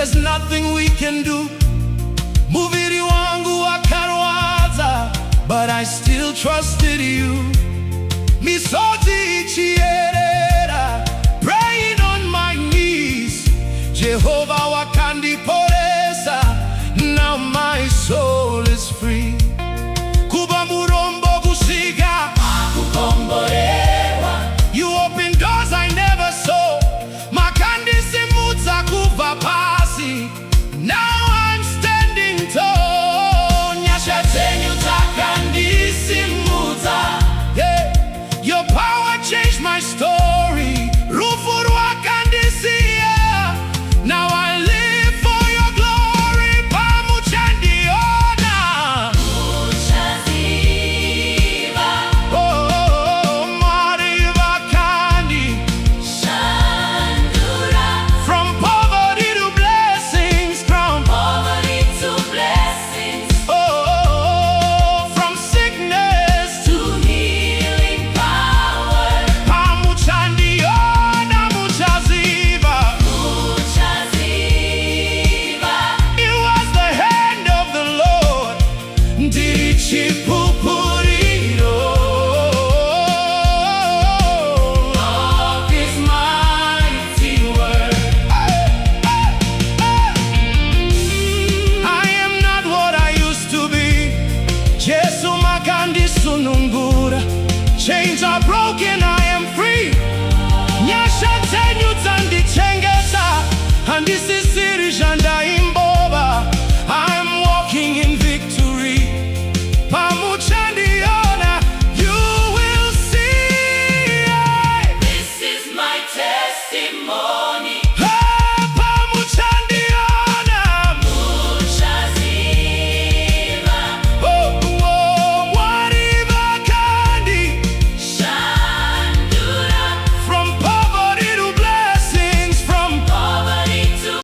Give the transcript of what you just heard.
there's nothing we can do. Muviri wangu wakarwaza, but I still trusted you. Misoti ichierera, praying on my knees. Jehovah wakandiporesa, now my soul is free. Kuba murombo gusiga, akukomborewa. You opened doors I never saw. Makandisimuza kuva pasi, now I'm standing tall. Nyashatenyu takandisimuza. Yeah. Your power changed my story. Rufuru wakandisia. Now I live for your glory. Pamuchandiona. Oh, Mariva Kandi. From poverty to blessings. From poverty to blessings. Oh, from sickness to healing power. Pamuchandiona, muchaziva. It was the hand of the Lord. Dirichipupuriro of His mighty word. I am not what I used to be. Jesu makandi sunungura. Chains are broken, I am free. Nyasha tenyu tandichengesa. And this